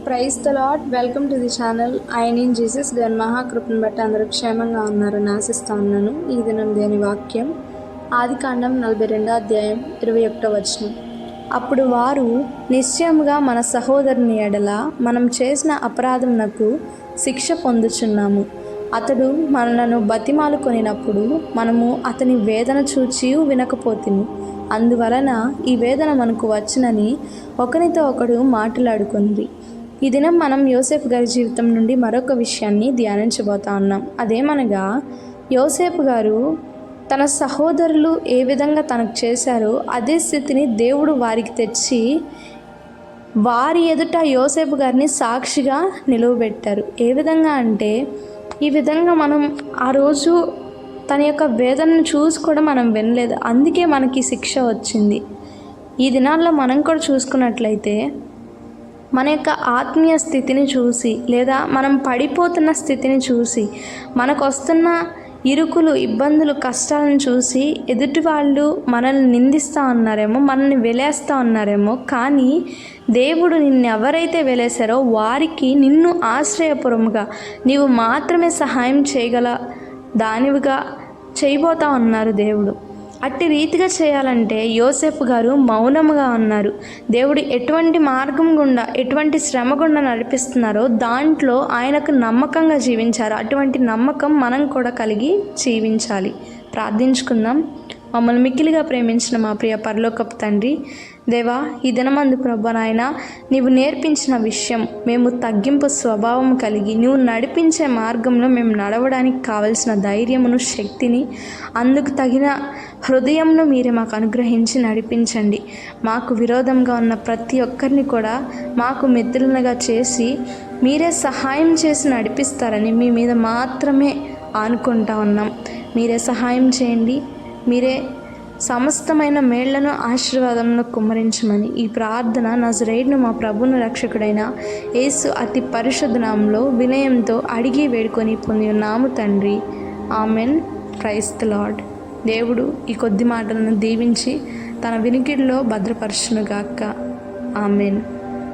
Praise the lord. Welcome to the channel. I'm in Jesus. దేవుని మహాకృపను బట్టి అందరూ క్షేమంగా ఉన్నారని ఆశిస్తూ ఉన్నాను. ఈ దినం దేని వాక్యం ఆదికాండం 42వ అధ్యాయం 21వ వచనం. అప్పుడు వారు, నిశ్చయముగా మన సహోదరుని ఎడల మనం చేసిన అపరాధమునకు శిక్ష పొందుచున్నాము. అతడు మనలను బతిమాలు కొనినప్పుడు మనము అతని వేదన చూచి వినకపోతిమి. అందువలన ఈ వేదన మనకు వచ్చునని ఒకరితో ఒకడు మాట్లాడుకుంది. ఈ దినం మనం యోసేపు గారి జీవితం నుండి మరొక విషయాన్ని ధ్యానించబోతా ఉన్నాం. అదేమనగా, యోసేపు గారు తన సహోదరులు ఏ విధంగా తనకు చేశారో అదే స్థితిని దేవుడు వారికి తెచ్చి వారి ఎదుట యోసేపు గారిని సాక్షిగా నిలువబెట్టారు. ఏ విధంగా అంటే, ఈ విధంగా మనం ఆ రోజు తన యొక్క వేదనను చూసి కూడా మనం వినలేదు, అందుకే మనకి శిక్ష వచ్చింది. ఈ దినాల్లో మనం కూడా చూసుకున్నట్లయితే మన యొక్క ఆత్మీయ స్థితిని చూసి, లేదా మనం పడిపోతున్న స్థితిని చూసి, మనకు వస్తున్న ఇరుకులు, ఇబ్బందులు, కష్టాలను చూసి ఎదుటి వాళ్ళు మనల్ని నిందిస్తూ ఉన్నారేమో, మనల్ని వెలేస్తూ ఉన్నారేమో, కానీ దేవుడు నిన్ను ఎవరైతే వెలేశారో వారికి నిన్ను ఆశ్రయపురముగా నీవు మాత్రమే సహాయం చేయగల దానివిగా చేయబోతా ఉన్నారు దేవుడు. అట్టి రీతిగా చేయాలంటే యోసేపు గారు మౌనముగా ఉన్నారు. దేవుడు ఎటువంటి మార్గం గుండా, ఎటువంటి శ్రమ గుండా నడిపిస్తున్నారో దాంట్లో ఆయనకు నమ్మకంగా జీవించారు. అటువంటి నమ్మకం మనం కూడా కలిగి జీవించాలి. ప్రార్థించుకుందాం. మమ్మల్ని మిక్కిలిగా ప్రేమించిన మా ప్రియ పరలోకపు తండ్రి, దేవా, ఈ దినమందు ప్రభు నాయన, నీవు నేర్పించిన విషయం మేము తగ్గింపు స్వభావం కలిగి నువ్వు నడిపించే మార్గంలో మేము నడవడానికి కావలసిన ధైర్యమును, శక్తిని, అందుకు తగిన హృదయంను మీరే మాకు అనుగ్రహించి నడిపించండి. మాకు విరోధంగా ఉన్న ప్రతి ఒక్కరిని కూడా మాకు మిత్రులుగా చేసి మీరే సహాయం చేసి నడిపిస్తారని మీ మీద మాత్రమే ఆనుకుంటా ఉన్నాం. మీరే సహాయం చేయండి. మీరే సమస్తమైన మేళ్లను, ఆశీర్వాదములను కుమ్మరించమని ఈ ప్రార్థన నజరేయుడైన మా ప్రభువును రక్షకుడైన యేసు అతి పరిశుద్ధ నామములో వినయంతో అడిగి వేడుకొని పొంది ఉన్నాము తండ్రి. ఆమెన్. Praise the lord. దేవుడు ఈ కొద్ది మాటలను దీవించి తన వినికిడిలో భద్రపరచునుగాక. ఆమెన్.